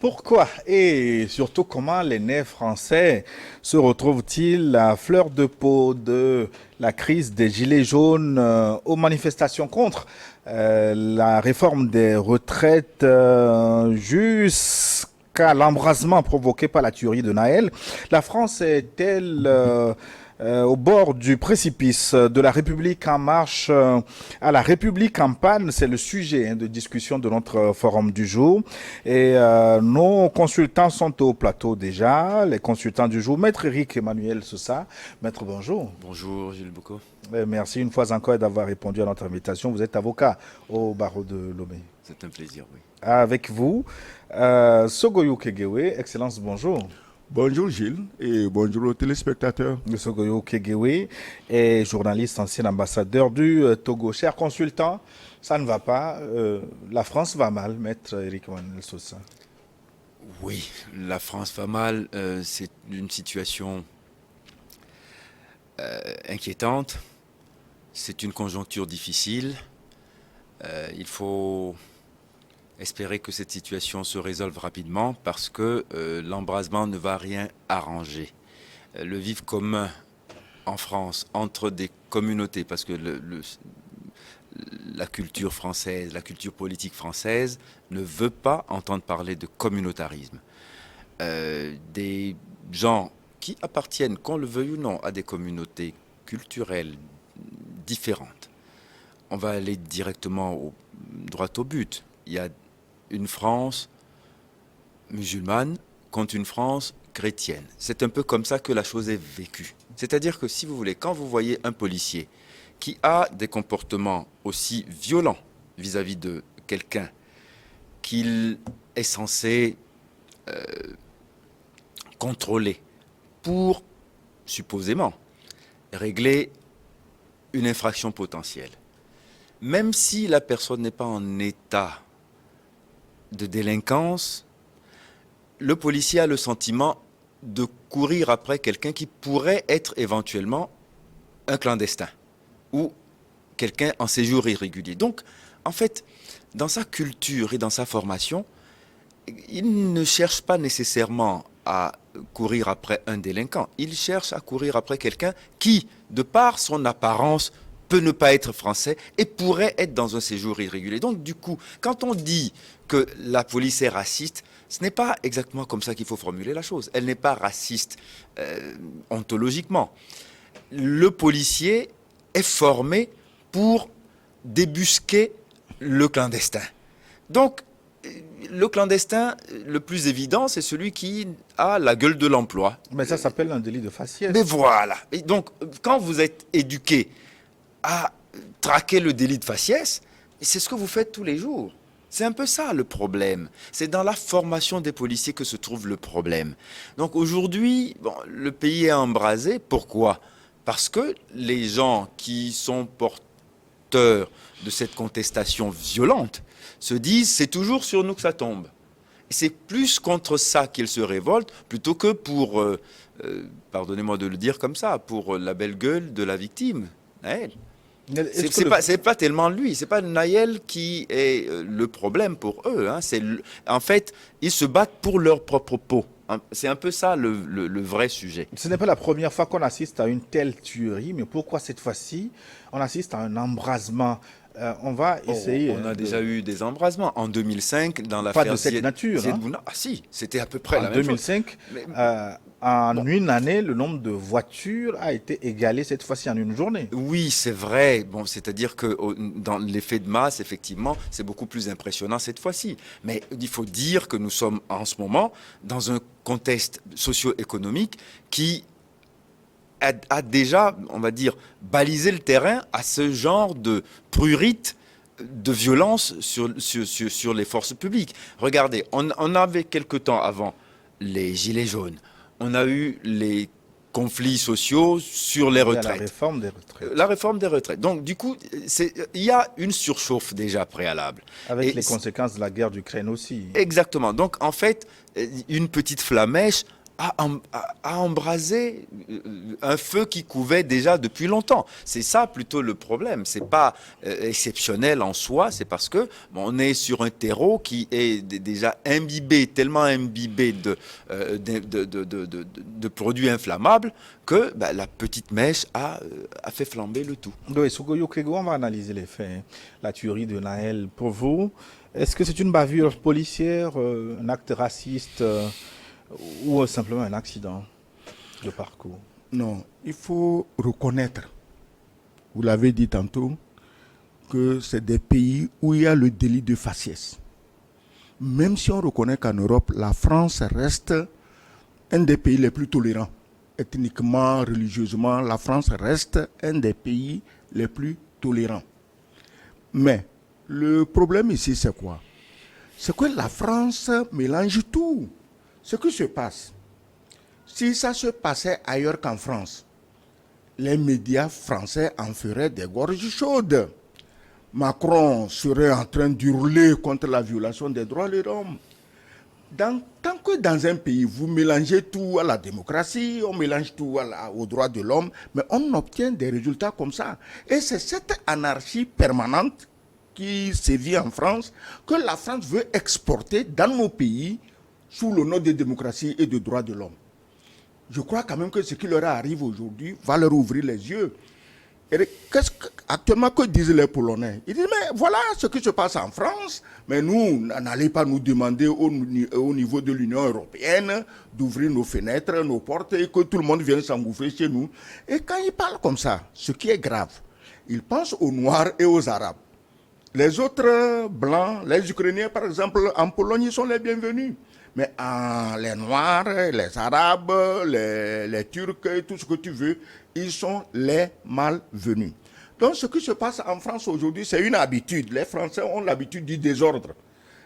Pourquoi et surtout comment les nés français se retrouvent-ils à fleur de peau de la crise des Gilets jaunes aux manifestations contre la réforme des retraites jusqu'à l'embrasement provoqué par la tuerie de Naël? La France est-elle au bord du précipice de la République en marche à la République en panne? C'est le sujet de discussion de notre forum du jour. Et nos consultants sont au plateau déjà. Les consultants du jour, Maître Eric Emmanuel Sousa. Maître, bonjour. Bonjour Gilles Boucaud. Merci une fois encore d'avoir répondu à notre invitation. Vous êtes avocat au barreau de Lomé. C'est un plaisir, oui. Avec vous, Sogoyou Kegewe, Excellence, bonjour. Bonjour Gilles et bonjour aux téléspectateurs. Sogoyou Kegewe est journaliste, ancien ambassadeur du Togo. Cher consultant, ça ne va pas. La France va mal, Maître Eric Emmanuel Sousa. Oui, la France va mal. C'est une situation inquiétante. C'est une conjoncture difficile. Il faut espérer que cette situation se résolve rapidement parce que l'embrasement ne va rien arranger. Le vivre commun en France entre des communautés, parce que la culture française, la culture politique française ne veut pas entendre parler de communautarisme. Des gens qui appartiennent, qu'on le veuille ou non, à des communautés culturelles différentes. On va aller directement droit au but. Il y a une France musulmane contre une France chrétienne. C'est un peu comme ça que la chose est vécue. C'est-à-dire que si vous voulez, quand vous voyez un policier qui a des comportements aussi violents vis-à-vis de quelqu'un qu'il est censé contrôler pour, supposément, régler une infraction potentielle, même si la personne n'est pas en état de délinquance, le policier a le sentiment de courir après quelqu'un qui pourrait être éventuellement un clandestin ou quelqu'un en séjour irrégulier. Donc, en fait, dans sa culture et dans sa formation, il ne cherche pas nécessairement à courir après un délinquant. Il cherche à courir après quelqu'un qui, de par son apparence, peut ne pas être français et pourrait être dans un séjour irrégulier. Donc, du coup, quand on dit que la police est raciste, ce n'est pas exactement comme ça qu'il faut formuler la chose. Elle n'est pas raciste ontologiquement. Le policier est formé pour débusquer le clandestin. Donc, le clandestin, le plus évident, c'est celui qui a la gueule de l'emploi. Mais ça s'appelle un délit de faciès. Mais voilà. Et donc, quand vous êtes éduqué à traquer le délit de faciès, c'est ce que vous faites tous les jours. C'est un peu ça le problème. C'est dans la formation des policiers que se trouve le problème. Donc aujourd'hui, le pays est embrasé. Pourquoi? Parce que les gens qui sont porteurs de cette contestation violente se disent c'est toujours sur nous que ça tombe. Et c'est plus contre ça qu'ils se révoltent plutôt que pour, pardonnez-moi de le dire comme ça, pour la belle gueule de la victime, Naël. C'est pas tellement lui, c'est pas Naël qui est le problème pour eux. Hein. En fait, ils se battent pour leur propre peau. C'est un peu ça le vrai sujet. Ce n'est pas la première fois qu'on assiste à une telle tuerie, mais pourquoi cette fois-ci on assiste à un embrasement? On va essayer. On a déjà eu des embrasements. En 2005, dans l'affaire pas de cette nature. Ah si, c'était à peu près la en même 2005, chose. Mais, en une année, le nombre de voitures a été égalé cette fois-ci en une journée. Oui, c'est vrai. Bon, c'est-à-dire que dans l'effet de masse, effectivement, c'est beaucoup plus impressionnant cette fois-ci. Mais il faut dire que nous sommes en ce moment dans un contexte socio-économique qui a déjà, on va dire, balisé le terrain à ce genre de prurite de violence sur les forces publiques. Regardez, on avait quelque temps avant les Gilets jaunes. On a eu les conflits sociaux sur les retraites. La réforme des retraites. La réforme des retraites. Donc, du coup, il y a une surchauffe déjà préalable. Avec Et les conséquences de la guerre d'Ukraine aussi. Exactement. Donc, en fait, une petite flamèche a embrasé un feu qui couvait déjà depuis longtemps. C'est ça plutôt le problème. C'est pas exceptionnel en soi, c'est parce que on est sur un terreau qui est déjà imbibé, tellement imbibé de produits inflammables que la petite mèche a fait flamber le tout. Oui, Sougoyo Kego, on va analyser les faits. La tuerie de Naël, pour vous, est-ce que c'est une bavure policière, un acte raciste ou simplement un accident de parcours? Non, il faut reconnaître, vous l'avez dit tantôt, que c'est des pays où il y a le délit de faciès. Même si on reconnaît qu'en Europe, la France reste un des pays les plus tolérants. Ethniquement, religieusement, la France reste un des pays les plus tolérants. Mais le problème ici, c'est quoi? C'est que la France mélange tout. Ce qui se passe, si ça se passait ailleurs qu'en France, les médias français en feraient des gorges chaudes. Macron serait en train d'hurler contre la violation des droits de l'homme. Tant que dans un pays, vous mélangez tout à la démocratie, on mélange tout aux droits de l'homme, mais on obtient des résultats comme ça. Et c'est cette anarchie permanente qui sévit en France que la France veut exporter dans nos pays sous le nom de démocratie et de droits de l'homme. Je crois quand même que ce qui leur arrive aujourd'hui va leur ouvrir les yeux. Et actuellement, que disent les Polonais? Ils disent, mais voilà ce qui se passe en France, mais nous, n'allez pas nous demander au niveau de l'Union européenne d'ouvrir nos fenêtres, nos portes et que tout le monde vienne s'engouffrer chez nous. Et quand ils parlent comme ça, ce qui est grave, ils pensent aux Noirs et aux Arabes. Les autres Blancs, les Ukrainiens par exemple, en Pologne, ils sont les bienvenus. Mais les Noirs, les Arabes, les Turcs, tout ce que tu veux, ils sont les malvenus. Donc ce qui se passe en France aujourd'hui, c'est une habitude. Les Français ont l'habitude du désordre.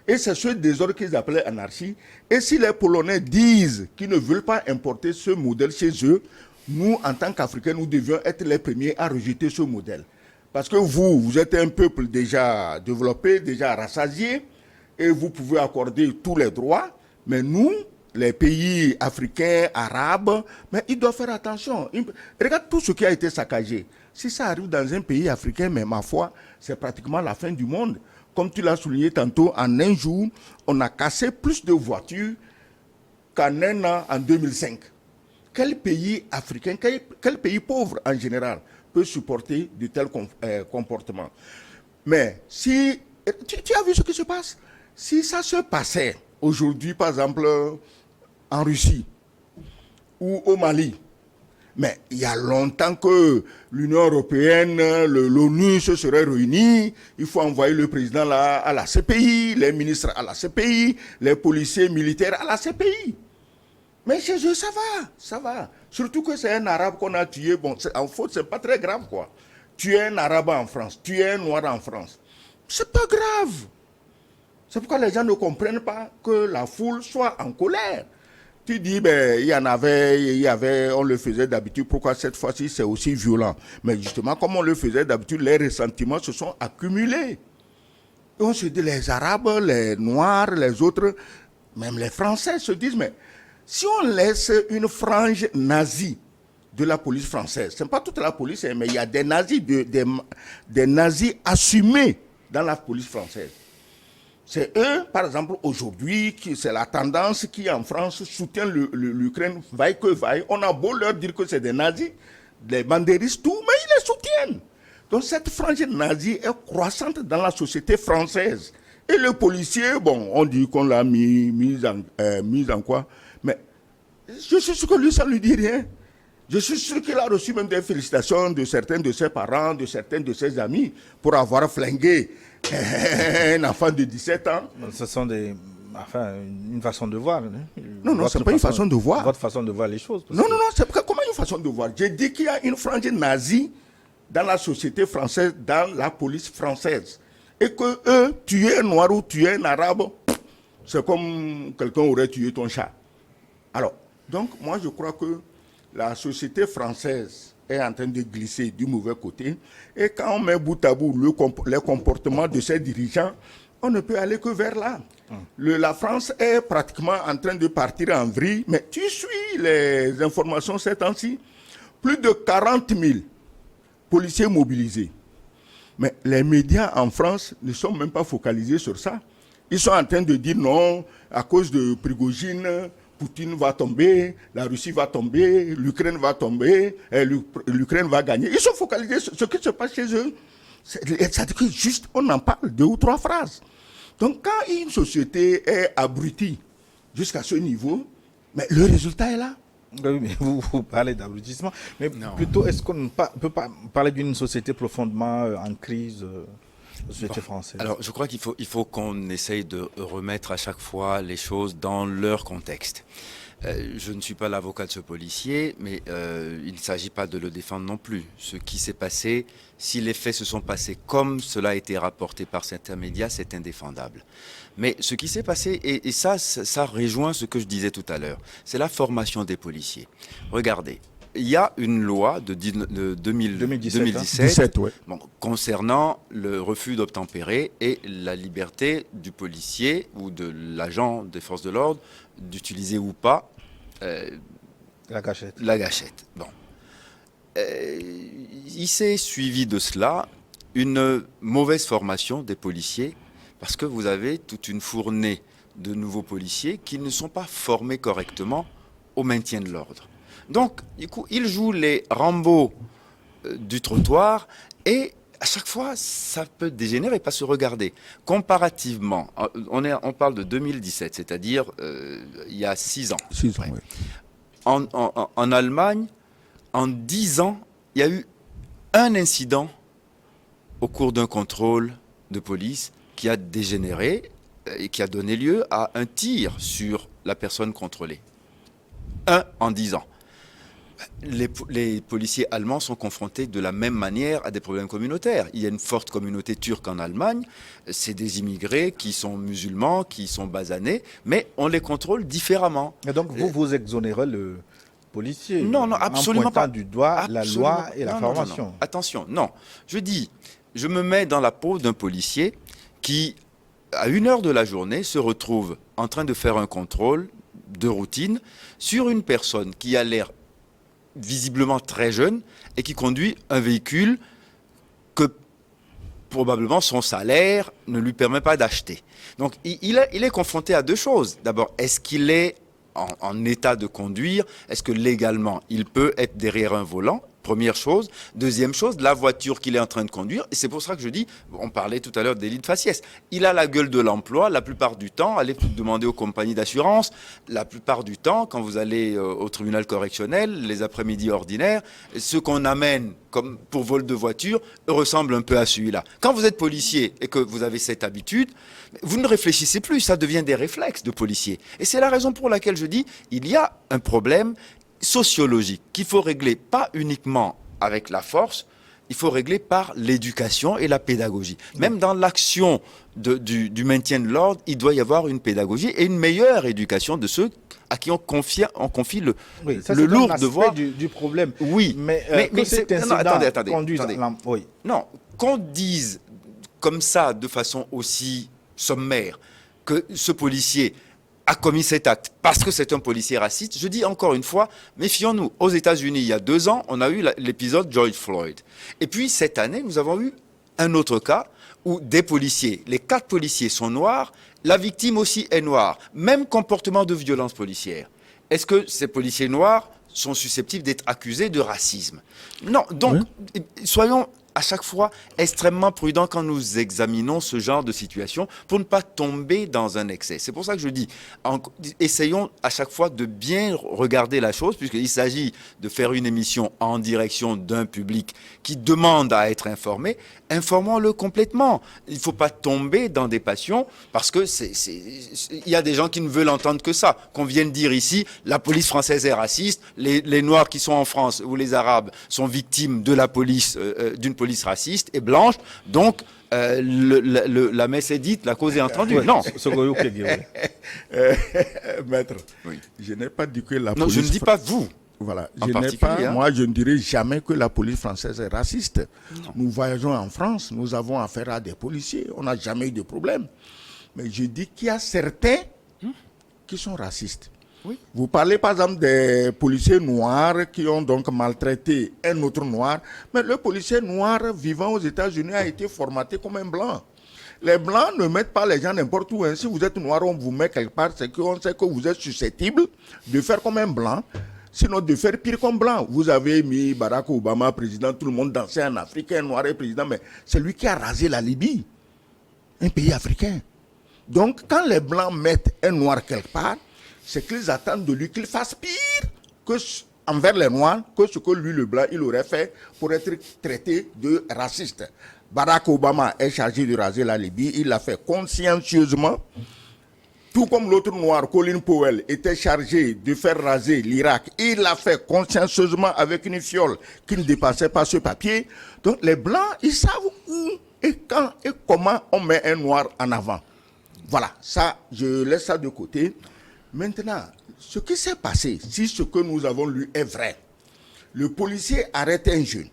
Et c'est ce désordre qu'ils appelaient anarchie. Et si les Polonais disent qu'ils ne veulent pas importer ce modèle chez eux, nous, en tant qu'Africains, nous devions être les premiers à rejeter ce modèle. Parce que vous êtes un peuple déjà développé, déjà rassasié, et vous pouvez accorder tous les droits. Mais nous, les pays africains, arabes, mais ils doivent faire attention. Regarde tout ce qui a été saccagé. Si ça arrive dans un pays africain, mais ma foi, c'est pratiquement la fin du monde. Comme tu l'as souligné tantôt, en un jour, on a cassé plus de voitures qu'en un an en 2005. Quel pays africain, quel pays pauvre en général peut supporter de tels comportements? Mais si... Tu as vu ce qui se passe? Si ça se passait aujourd'hui, par exemple, en Russie ou au Mali, mais il y a longtemps que l'Union européenne, l'ONU se serait réunie, il faut envoyer le président là, à la CPI, les ministres à la CPI, les policiers militaires à la CPI. Mais chez eux, ça va, ça va. Surtout que c'est un arabe qu'on a tué. Bon, en faute, c'est pas très grave, quoi. Tuer un arabe en France, tuer un noir en France, c'est pas grave. C'est pourquoi les gens ne comprennent pas que la foule soit en colère. Tu dis, ben, il y avait, on le faisait d'habitude, pourquoi cette fois-ci c'est aussi violent? Mais justement, comme on le faisait d'habitude, les ressentiments se sont accumulés. Et on se dit, les Arabes, les Noirs, les autres, même les Français se disent, mais si on laisse une frange nazie de la police française, ce n'est pas toute la police, mais il y a des nazis, des nazis assumés dans la police française. C'est eux, par exemple, aujourd'hui, c'est la tendance qui, en France, soutient l'Ukraine, vaille que vaille. On a beau leur dire que c'est des nazis, des bandéristes, tout, mais ils les soutiennent. Donc cette frange nazie est croissante dans la société française. Et le policier, bon, on dit qu'on l'a mis en quoi? Mais je suis sûr que lui, ça ne lui dit rien. Je suis sûr qu'il a reçu même des félicitations de certains de ses parents, de certains de ses amis, pour avoir flingué un enfant de 17 ans. Ce sont une façon de voir. Hein? Non, ce n'est pas une façon de voir. Votre façon de voir les choses. Non, c'est comment une façon de voir? J'ai dit qu'il y a une frange nazie dans la société française, dans la police française. Et que eux, tuer un noir ou tuer un arabe, c'est comme quelqu'un aurait tué ton chat. Alors, donc, moi, je crois que la société française est en train de glisser du mauvais côté. Et quand on met bout à bout les comportements de ces dirigeants, on ne peut aller que vers là. La France est pratiquement en train de partir en vrille, mais tu suis les informations ces temps-ci. Plus de 40 000 policiers mobilisés. Mais les médias en France ne sont même pas focalisés sur ça. Ils sont en train de dire non, à cause de Prigojine, Poutine va tomber, la Russie va tomber, l'Ukraine va tomber, l'Ukraine va gagner. Ils sont focalisés sur ce qui se passe chez eux. C'est-à-dire que juste on en parle 2 ou 3 phrases. Donc quand une société est abrutie jusqu'à ce niveau, mais le résultat est là. Oui, mais vous parlez d'abrutissement, mais plutôt est-ce qu'on ne peut pas parler d'une société profondément en crise, la société française? Alors, je crois qu'il faut qu'on essaye de remettre à chaque fois les choses dans leur contexte. Je ne suis pas l'avocat de ce policier, mais il ne s'agit pas de le défendre non plus. Ce qui s'est passé, si les faits se sont passés comme cela a été rapporté par certains médias, c'est indéfendable. Mais ce qui s'est passé, et ça rejoint ce que je disais tout à l'heure, c'est la formation des policiers. Regardez, il y a une loi de 2017 ouais. Concernant le refus d'obtempérer et la liberté du policier ou de l'agent des forces de l'ordre d'utiliser ou pas La gâchette. la gâchette. Bon. Il s'est suivi de cela une mauvaise formation des policiers parce que vous avez toute une fournée de nouveaux policiers qui ne sont pas formés correctement au maintien de l'ordre. Donc, du coup, ils jouent les Rambo du trottoir et à chaque fois, ça peut dégénérer, pas se regarder. Comparativement, on parle de 2017, c'est-à-dire il y a 6 ans. 6 ans, oui. En Allemagne, en 10 ans, il y a eu un incident au cours d'un contrôle de police qui a dégénéré et qui a donné lieu à un tir sur la personne contrôlée. Un en 10 ans. Les policiers allemands sont confrontés de la même manière à des problèmes communautaires. Il y a une forte communauté turque en Allemagne. C'est des immigrés qui sont musulmans, qui sont basanés, mais on les contrôle différemment. Et donc vous exonérez le policier Non, absolument en pointant pas. du doigt la loi et la Non, formation. non. Attention, non. Je me mets dans la peau d'un policier qui, à 1 heure de la journée, se retrouve en train de faire un contrôle de routine sur une personne qui a l'air visiblement très jeune et qui conduit un véhicule que probablement son salaire ne lui permet pas d'acheter. Donc il est confronté à 2 choses. D'abord, est-ce qu'il est en état de conduire? Est-ce que légalement il peut être derrière un volant? Première chose. Deuxième chose, la voiture qu'il est en train de conduire. Et c'est pour ça que je dis, on parlait tout à l'heure délit de faciès. Il a la gueule de l'emploi la plupart du temps. Allez demander aux compagnies d'assurance. La plupart du temps, quand vous allez au tribunal correctionnel, les après-midi ordinaires, ce qu'on amène comme pour vol de voiture ressemble un peu à celui-là. Quand vous êtes policier et que vous avez cette habitude, vous ne réfléchissez plus. Ça devient des réflexes de policier. Et c'est la raison pour laquelle je dis, il y a un problème sociologique qu'il faut régler pas uniquement avec la force, il faut régler par l'éducation et la pédagogie. Même dans l'action du maintien de l'ordre, il doit y avoir une pédagogie et une meilleure éducation de ceux à qui on confie le lourd devoir du problème. Oui, mais cet incident attendez. Oui. Non, qu'on dise comme ça de façon aussi sommaire que ce policier a commis cet acte parce que c'est un policier raciste, je dis encore une fois, méfions-nous. Aux États-Unis, il y a 2 ans, on a eu l'épisode George Floyd. Et puis, cette année, nous avons eu un autre cas où des policiers, les 4 policiers sont noirs, la victime aussi est noire. Même comportement de violence policière. Est-ce que ces policiers noirs sont susceptibles d'être accusés de racisme? Non, donc, soyons à chaque fois extrêmement prudents quand nous examinons ce genre de situation pour ne pas tomber dans un excès. C'est pour ça que je dis, essayons à chaque fois de bien regarder la chose, puisqu'il s'agit de faire une émission en direction d'un public qui demande à être informé. Informons-le complètement. Il ne faut pas tomber dans des passions, parce que il y a des gens qui ne veulent entendre que ça. Qu'on vienne dire ici, la police française est raciste, les Noirs qui sont en France ou les Arabes sont victimes de la police, d'une police raciste et blanche, donc la messe est dite, la cause est entendue. Non. Maître, je n'ai pas dit que la Non, police... je ne dis pas vous. Voilà. En Je n'ai particulier, pas, hein. moi, je ne dirais jamais que la police française est raciste. Non. Nous voyageons en France, nous avons affaire à des policiers, on n'a jamais eu de problème. Mais je dis qu'il y a certains qui sont racistes. Oui. Vous parlez par exemple des policiers noirs qui ont donc maltraité un autre noir, mais le policier noir vivant aux États-Unis a été formaté comme un blanc. Les blancs ne mettent pas les gens n'importe où. Hein. Si vous êtes noir, on vous met quelque part, c'est qu'on sait que vous êtes susceptible de faire comme un blanc, sinon de faire pire comme blanc. Vous avez mis Barack Obama président, tout le monde dansait en Afrique, un noir est président, mais c'est lui qui a rasé la Libye, un pays africain. Donc quand les blancs mettent un noir quelque part, c'est qu'ils attendent de lui qu'il fasse pire que envers les noirs que ce que lui, le blanc, il aurait fait pour être traité de raciste. Barack Obama est chargé de raser la Libye, il l'a fait consciencieusement, tout comme l'autre noir, Colin Powell, était chargé de faire raser l'Irak, il l'a fait consciencieusement avec une fiole qui ne dépassait pas ce papier. Donc les blancs, ils savent où et quand et comment on met un noir en avant. Voilà, ça, je laisse ça de côté. Maintenant, ce qui s'est passé, si ce que nous avons lu est vrai, le policier arrête un jeune.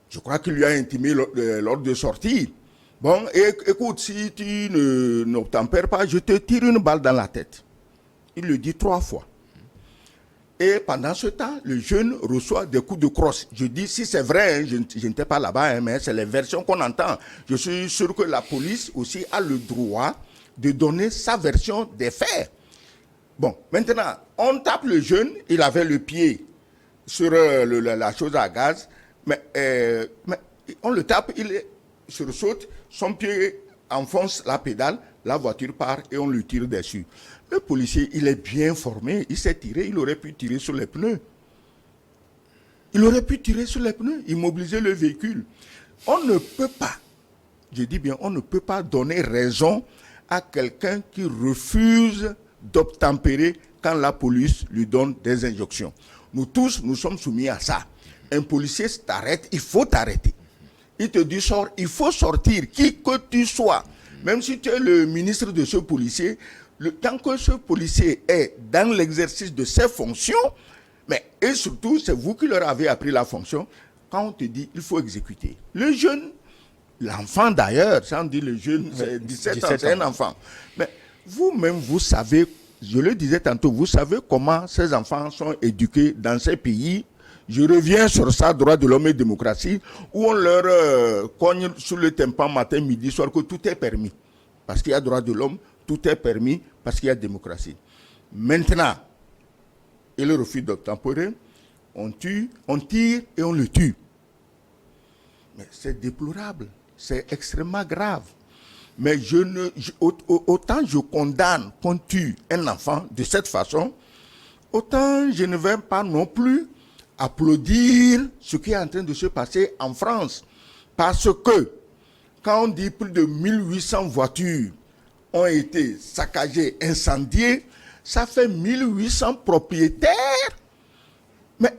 Je crois qu'il lui a intimé lors de sortie. Bon, écoute, si tu n'obtempères pas, je te tire une balle dans la tête. Il le dit 3 fois. Et pendant ce temps, le jeune reçoit des coups de crosse. Je dis, si c'est vrai, hein, je n'étais pas là-bas, hein, mais c'est les versions qu'on entend. Je suis sûr que la police aussi a le droit de donner sa version des faits. Bon, maintenant, on tape le jeune, il avait le pied sur la chose à gaz, mais on le tape, il sursaute, son pied enfonce la pédale, la voiture part et on lui tire dessus. Le policier, il est bien formé, il sait tirer, il aurait pu tirer sur les pneus. Il aurait pu tirer sur les pneus, immobiliser le véhicule. On ne peut pas, je dis bien, on ne peut pas donner raison à quelqu'un qui refuse d'obtempérer quand la police lui donne des injonctions. Nous tous, nous sommes soumis à ça. Un policier t'arrête, il faut t'arrêter. Il te dit sors, il faut sortir, qui que tu sois. Même si tu es le ministre de ce policier, tant que ce policier est dans l'exercice de ses fonctions, mais et surtout, c'est vous qui leur avez appris la fonction, quand on te dit il faut exécuter. Le jeune, l'enfant d'ailleurs, ça on dit le jeune, c'est 17 ans, c'est un enfant. Mais vous-même, vous savez, je le disais tantôt, vous savez comment ces enfants sont éduqués dans ces pays. Je reviens sur ça, droit de l'homme et démocratie, où on leur cogne sur le tympan matin, midi, soir, que tout est permis. Parce qu'il y a droit de l'homme, tout est permis parce qu'il y a démocratie. Maintenant, il refuse d'obtempérer, on tue, on tire et on le tue. Mais c'est déplorable, c'est extrêmement grave. Mais autant je condamne qu'on tue un enfant de cette façon, autant je ne vais pas non plus applaudir ce qui est en train de se passer en France. Parce que quand on dit plus de 1800 voitures ont été saccagées, incendiées, ça fait 1800 propriétaires mais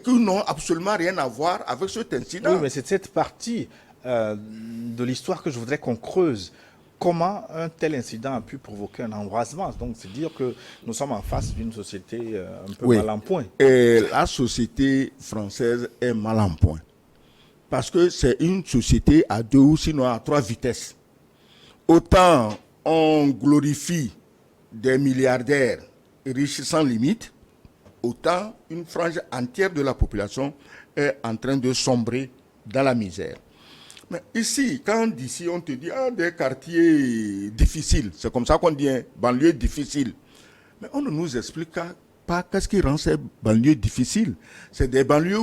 qui n'ont absolument rien à voir avec cet incident. Oui, mais c'est cette partie de l'histoire que je voudrais qu'on creuse. Comment un tel incident a pu provoquer un embrasement? Donc, c'est dire que nous sommes en face d'une société un peu mal en point. Et la société française est mal en point. Parce que c'est une société à 2 ou sinon à 3 vitesses. Autant on glorifie des milliardaires riches sans limite, autant une frange entière de la population est en train de sombrer dans la misère. Mais ici, quand d'ici on te dit des quartiers difficiles, c'est comme ça qu'on dit banlieue difficile. Mais on ne nous explique pas qu'est-ce qui rend ces banlieues difficiles. C'est des banlieues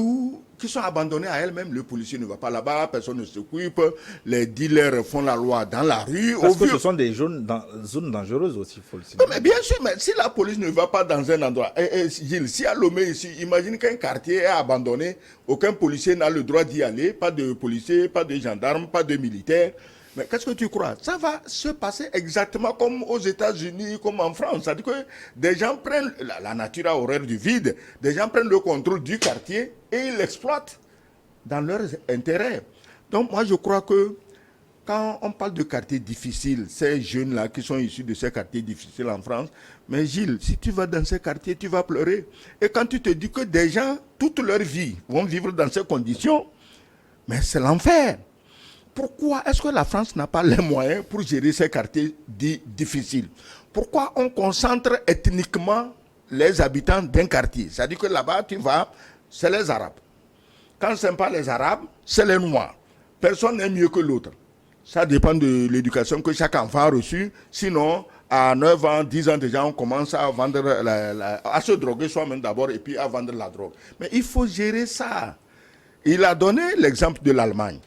qui sont abandonnées à elles-mêmes. Le policier ne va pas là-bas, personne ne s'occupe, les dealers font la loi dans la rue. Parce que ce sont des zones dangereuses aussi, il faut le signaler. Mais bien sûr, mais si la police ne va pas dans un endroit, Gilles, si à Lomé ici, imagine qu'un quartier est abandonné, aucun policier n'a le droit d'y aller, pas de policiers, pas de gendarmes, pas de militaires. Mais qu'est-ce que tu crois? Ça va se passer exactement comme aux États-Unis, comme en France. C'est-à-dire que des gens prennent, la nature a horreur du vide, des gens prennent le contrôle du quartier et ils l'exploitent dans leurs intérêts. Donc moi je crois que quand on parle de quartiers difficiles, ces jeunes-là qui sont issus de ces quartiers difficiles en France, mais Gilles, si tu vas dans ces quartiers, tu vas pleurer. Et quand tu te dis que des gens, toute leur vie, vont vivre dans ces conditions, mais c'est l'enfer. Pourquoi est-ce que la France n'a pas les moyens pour gérer ces quartiers difficiles? Pourquoi on concentre ethniquement les habitants d'un quartier? C'est-à-dire que là-bas, tu vas, c'est les Arabes. Quand ce n'est pas les Arabes, c'est les Noirs. Personne n'est mieux que l'autre. Ça dépend de l'éducation que chaque enfant a reçue. Sinon, à 9 ans, 10 ans déjà, on commence à vendre, à se droguer soi-même d'abord et puis à vendre la drogue. Mais il faut gérer ça. Il a donné l'exemple de l'Allemagne.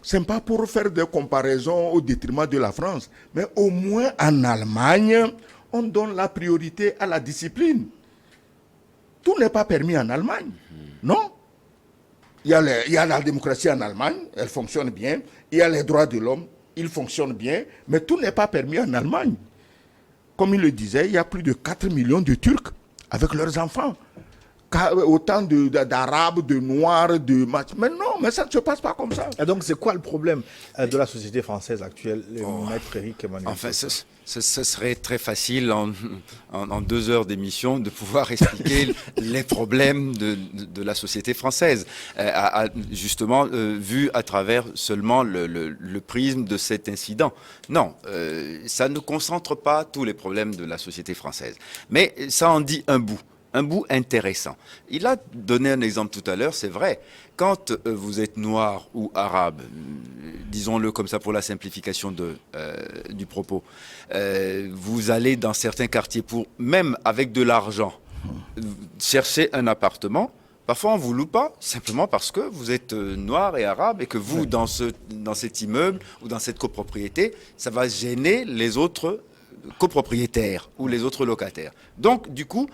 Ce n'est pas pour faire des comparaisons au détriment de la France, mais au moins en Allemagne, on donne la priorité à la discipline. Tout n'est pas permis en Allemagne, non? Il y a la démocratie en Allemagne, elle fonctionne bien. Il y a les droits de l'homme, ils fonctionnent bien, mais tout n'est pas permis en Allemagne. Comme il le disait, il y a plus de 4 millions de Turcs avec leurs enfants. Autant d'Arabes, de Noirs, de... Mais non, mais ça ne se passe pas comme ça. Et donc, c'est quoi le problème de la société française actuelle, maître Éric Emmanuel? Enfin, ce serait très facile en 2 heures d'émission de pouvoir expliquer les problèmes de la société française, justement vu à travers seulement le prisme de cet incident. Non, ça ne concentre pas tous les problèmes de la société française, mais ça en dit un bout intéressant. Il a donné un exemple tout à l'heure, c'est vrai. Quand vous êtes noir ou arabe, disons-le comme ça pour la simplification du propos, vous allez dans certains quartiers pour, même avec de l'argent, chercher un appartement. Parfois, on ne vous loue pas, simplement parce que vous êtes noir et arabe et que vous, dans cet immeuble ou dans cette copropriété, ça va gêner les autres copropriétaires ou les autres locataires. Donc, du coup,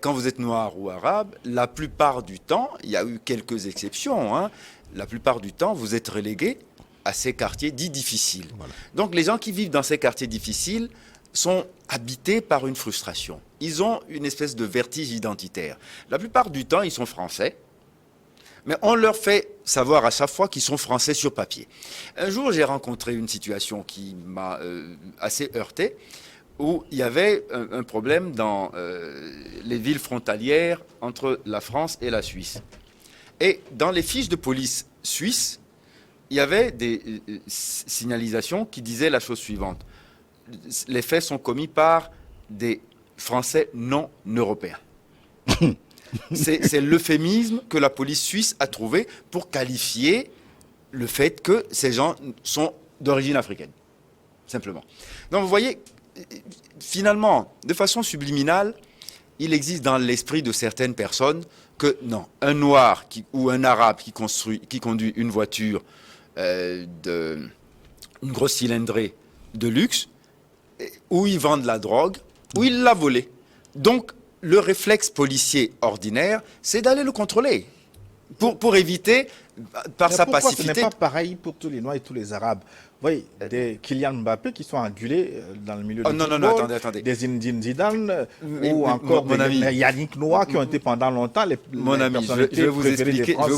quand vous êtes noir ou arabe, la plupart du temps, il y a eu quelques exceptions, hein, la plupart du temps, vous êtes relégué à ces quartiers dits difficiles. Voilà. Donc, les gens qui vivent dans ces quartiers difficiles sont habités par une frustration. Ils ont une espèce de vertige identitaire. La plupart du temps, ils sont français, mais on leur fait savoir à chaque fois qu'ils sont français sur papier. Un jour, j'ai rencontré une situation qui m'a assez heurté, où il y avait un problème dans les villes frontalières entre la France et la Suisse. Et dans les fiches de police suisses, il y avait des signalisations qui disaient la chose suivante. Les faits sont commis par des Français non européens. C'est l'euphémisme que la police suisse a trouvé pour qualifier le fait que ces gens sont d'origine africaine, simplement. Donc vous voyez, finalement, de façon subliminale, il existe dans l'esprit de certaines personnes que non, un noir ou un arabe qui conduit une voiture, une grosse cylindrée de luxe, où ils vendent la drogue, où ils la volent. Donc, le réflexe policier ordinaire, c'est d'aller le contrôler pour éviter, par sa passivité... Ce n'est pas pareil pour tous les Noirs et tous les Arabes. Vous voyez, des Kylian Mbappé qui sont engulés dans le milieu du football, non, attendez. Des Zinedine Zidane ou encore des Yannick Noah qui ont été pendant longtemps les personnalités je vais vous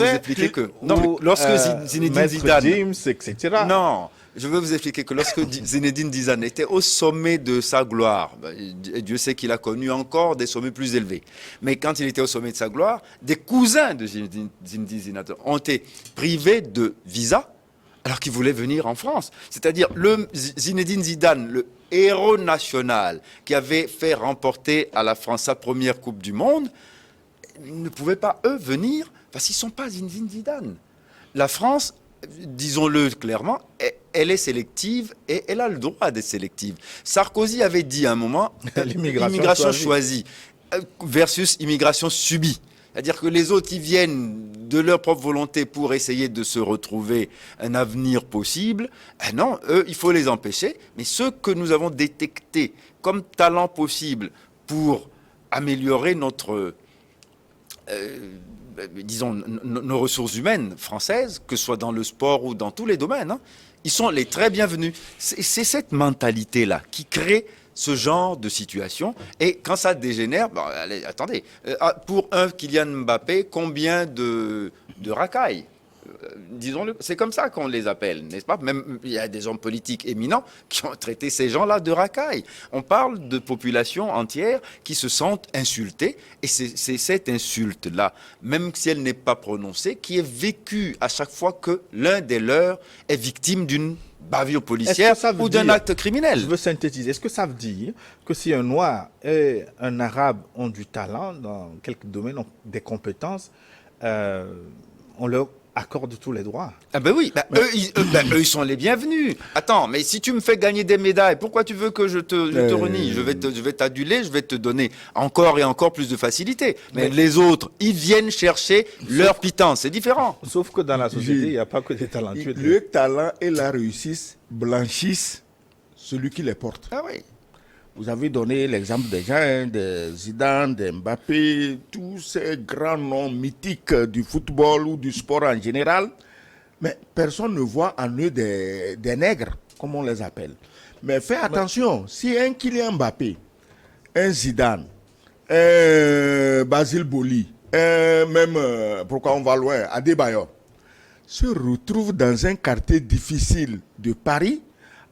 expliquer que... Non, lorsque Zinedine Zidane... James, etc. Non, je veux vous expliquer que lorsque Zinedine Zidane était au sommet de sa gloire, Dieu sait qu'il a connu encore des sommets plus élevés, mais quand il était au sommet de sa gloire, des cousins de Zinedine Zidane ont été privés de visa alors qu'ils voulaient venir en France. C'est-à-dire le Zinedine Zidane, le héros national qui avait fait remporter à la France sa première Coupe du Monde, ne pouvaient pas, eux, venir parce qu'ils ne sont pas Zinedine Zidane. La France, disons-le clairement, elle est sélective et elle a le droit d'être sélective. Sarkozy avait dit à un moment immigration choisie versus immigration subie. C'est-à-dire que les autres, ils viennent de leur propre volonté pour essayer de se retrouver un avenir possible. Non, eux, il faut les empêcher. Mais ceux que nous avons détectés comme talent possible pour améliorer notre... disons, nos ressources humaines françaises, que ce soit dans le sport ou dans tous les domaines, hein, ils sont les très bienvenus. C'est cette mentalité-là qui crée ce genre de situation. Et quand ça dégénère, bon, allez, attendez, pour un Kylian Mbappé, combien de racailles disons-le, c'est comme ça qu'on les appelle, n'est-ce pas? Même il y a des hommes politiques éminents qui ont traité ces gens-là de racailles. On parle de populations entières qui se sentent insultées, et c'est cette insulte-là, même si elle n'est pas prononcée, qui est vécue à chaque fois que l'un des leurs est victime d'une bavure policière ou d'un acte criminel. Je veux synthétiser. Est-ce que ça veut dire que si un noir et un arabe ont du talent dans quelques domaines, ont des compétences, on leur accorde tous les droits? Ah ben oui, eux, ils sont les bienvenus. Attends, mais si tu me fais gagner des médailles, pourquoi tu veux que je te renie? Je vais t'aduler, je vais te donner encore et encore plus de facilité. Mais les autres, ils viennent chercher leur pitance, c'est différent. Sauf que dans la société, il n'y a pas que des talentueux. Le talent et la réussite blanchissent celui qui les porte. Ah oui. Vous avez donné l'exemple des gens, hein, de Zidane, de Mbappé, tous ces grands noms mythiques du football ou du sport en général. Mais personne ne voit en eux des nègres, comme on les appelle. Mais fais attention, si un Kylian Mbappé, un Zidane, un Basile Boli, même, pourquoi on va loin, Adebayor, se retrouvent dans un quartier difficile de Paris,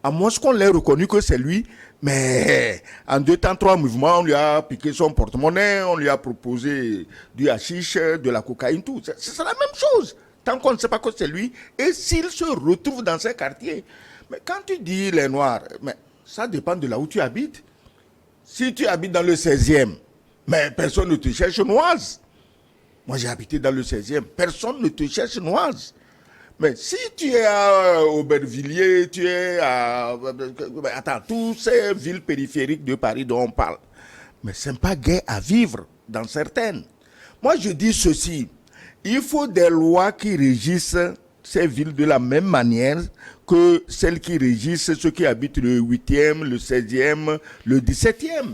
à moins qu'on l'ait reconnu que c'est lui, mais en 2 temps, 3 mouvements, on lui a piqué son porte-monnaie, on lui a proposé du hashish, de la cocaïne, tout. C'est la même chose, tant qu'on ne sait pas que c'est lui. Et s'il se retrouve dans ces quartiers, mais quand tu dis les Noirs, mais ça dépend de là où tu habites. Si tu habites dans le 16e, mais personne ne te cherche noise. Moi, j'ai habité dans le 16e, personne ne te cherche noise. Mais si tu es à Aubervilliers, tu es à... Attends, toutes ces villes périphériques de Paris dont on parle. Mais ce n'est pas gai à vivre dans certaines. Moi, je dis ceci. Il faut des lois qui régissent ces villes de la même manière que celles qui régissent ceux qui habitent le 8e, le 16e, le 17e.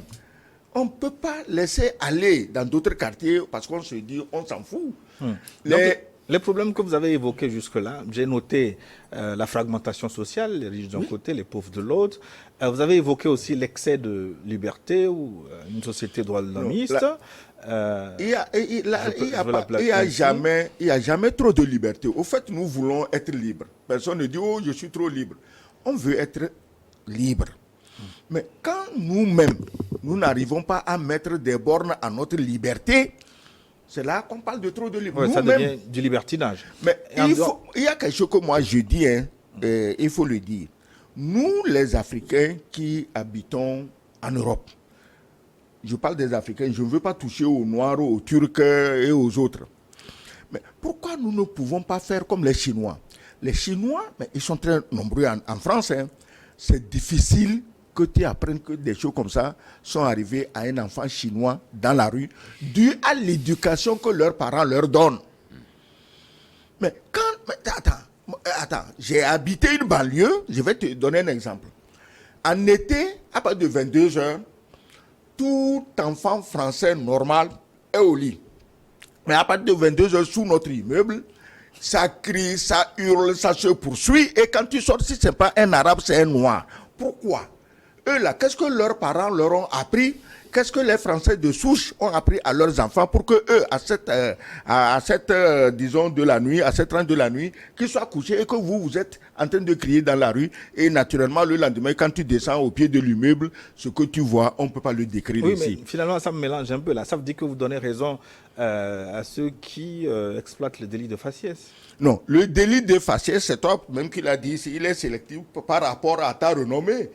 On ne peut pas laisser aller dans d'autres quartiers parce qu'on se dit, on s'en fout. Les problèmes que vous avez évoqués jusque-là, j'ai noté la fragmentation sociale, les riches d'un côté, les pauvres de l'autre. Vous avez évoqué aussi l'excès de liberté ou une société droit-de-l'homiste. Il n'y a jamais trop de liberté. Au fait, nous voulons être libres. Personne ne dit, oh, je suis trop libre. On veut être libre. Mais quand nous-mêmes, nous n'arrivons pas à mettre des bornes à notre liberté, c'est là qu'on parle de trop de liberté. Ouais, ça devient du libertinage. Mais il y a quelque chose que moi je dis, hein, il faut le dire. Nous, les Africains qui habitons en Europe, je parle des Africains, je ne veux pas toucher aux Noirs, aux Turcs et aux autres. Mais pourquoi nous ne pouvons pas faire comme les Chinois? Les Chinois, mais ils sont très nombreux en France. Hein. C'est difficile que tu apprennes que des choses comme ça sont arrivées à un enfant chinois dans la rue, dû à l'éducation que leurs parents leur donnent. Mais attends, j'ai habité une banlieue, je vais te donner un exemple. En été, à partir de 22 heures, tout enfant français normal est au lit. Mais à partir de 22 heures, sous notre immeuble, ça crie, ça hurle, ça se poursuit. Et quand tu sors, si ce n'est pas un arabe, c'est un noir. Pourquoi? Eux là, qu'est-ce que leurs parents leur ont appris? Qu'est-ce que les Français de souche ont appris à leurs enfants pour que eux, à cette disons, de la nuit, à cette tranche de la nuit, qu'ils soient couchés et que vous êtes en train de crier dans la rue. Et naturellement, le lendemain, quand tu descends au pied de l'immeuble, ce que tu vois, on ne peut pas le décrire ici. Oui, mais finalement, ça me mélange un peu là. Ça veut dire que vous donnez raison à ceux qui exploitent le délit de faciès. Non, le délit de faciès, c'est toi même qui l'a dit, il est sélectif par rapport à ta renommée.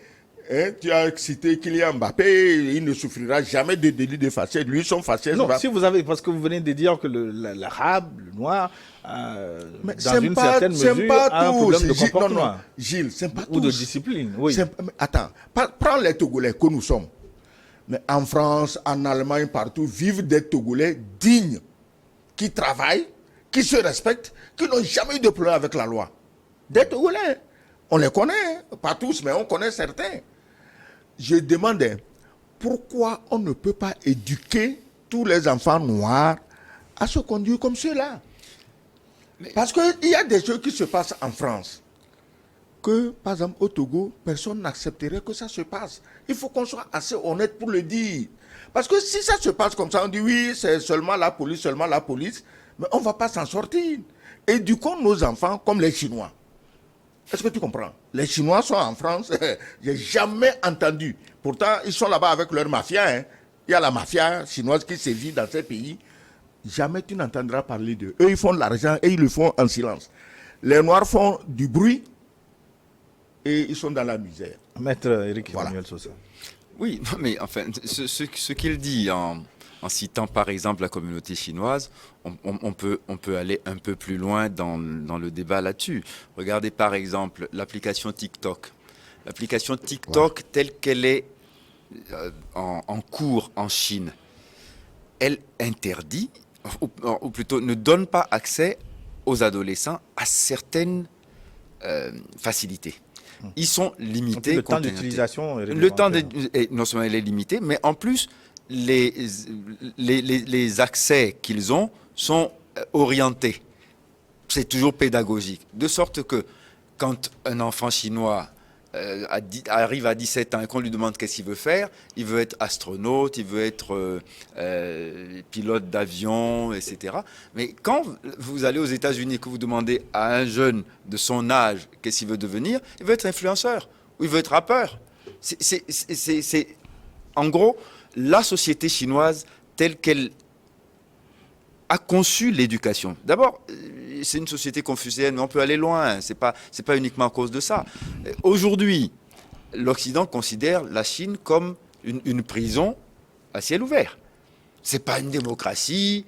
Hein, tu as cité Kylian Mbappé, il ne souffrira jamais de délit de faciès. Lui, son faciès... Non, si vous avez... Parce que vous venez de dire que l'arabe, le noir, dans une certaine mesure, a un problème de comportement. Non, Gilles, c'est pas ou de discipline, oui. Attends, prends les Togolais que nous sommes. Mais en France, en Allemagne, partout, vivent des Togolais dignes, qui travaillent, qui se respectent, qui n'ont jamais eu de problème avec la loi. Des Togolais, on les connaît, pas tous, mais on connaît certains. Je demandais pourquoi on ne peut pas éduquer tous les enfants noirs à se conduire comme ceux-là. Parce qu'il y a des choses qui se passent en France que, par exemple, au Togo, personne n'accepterait que ça se passe. Il faut qu'on soit assez honnête pour le dire. Parce que si ça se passe comme ça, on dit oui, c'est seulement la police, mais on ne va pas s'en sortir. Éduquons nos enfants comme les Chinois. Est-ce que tu comprends? Les Chinois sont en France, j'ai jamais entendu. Pourtant, ils sont là-bas avec leur mafia. Hein. Il y a la mafia chinoise qui sévit dans ces pays. Jamais tu n'entendras parler d'eux. Eux, ils font de l'argent et ils le font en silence. Les Noirs font du bruit et ils sont dans la misère. Maître Éric Emmanuel Sosa. Oui, mais enfin, ce qu'il dit en citant par exemple la communauté chinoise, on peut aller un peu plus loin dans le débat là-dessus. Regardez par exemple l'application TikTok. L'application TikTok telle qu'elle est en cours en Chine, elle interdit, ou plutôt ne donne pas accès aux adolescents à certaines facilités. Ils sont limités. Le temps d'utilisation est le temps non seulement il est limité, mais en plus les accès qu'ils ont sont orientés. C'est toujours pédagogique. De sorte que quand un enfant chinois arrive à 17 ans et qu'on lui demande qu'est-ce qu'il veut faire, il veut être astronaute, il veut être pilote d'avion, etc. Mais quand vous allez aux États-Unis et que vous demandez à un jeune de son âge qu'est-ce qu'il veut devenir, il veut être influenceur ou il veut être rappeur. C'est en gros la société chinoise telle qu'elle a conçu l'éducation. D'abord, c'est une société confucéenne, mais on peut aller loin. C'est pas uniquement à cause de ça. Aujourd'hui, l'Occident considère la Chine comme une prison à ciel ouvert. C'est pas une démocratie.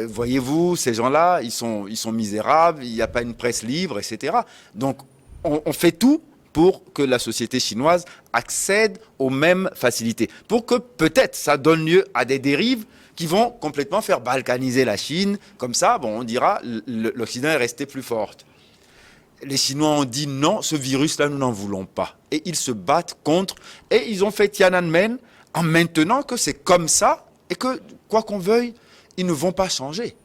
Voyez-vous, ces gens-là, ils sont misérables. Il n'y a pas une presse libre, etc. Donc, on fait tout pour que la société chinoise accède aux mêmes facilités. Pour que peut-être ça donne lieu à des dérives qui vont complètement faire balkaniser la Chine. Comme ça, bon, on dira l'Occident est resté plus fort. Les Chinois ont dit non, ce virus-là, nous n'en voulons pas. Et ils se battent contre. Et ils ont fait Tiananmen en maintenant que c'est comme ça et que, quoi qu'on veuille, ils ne vont pas changer.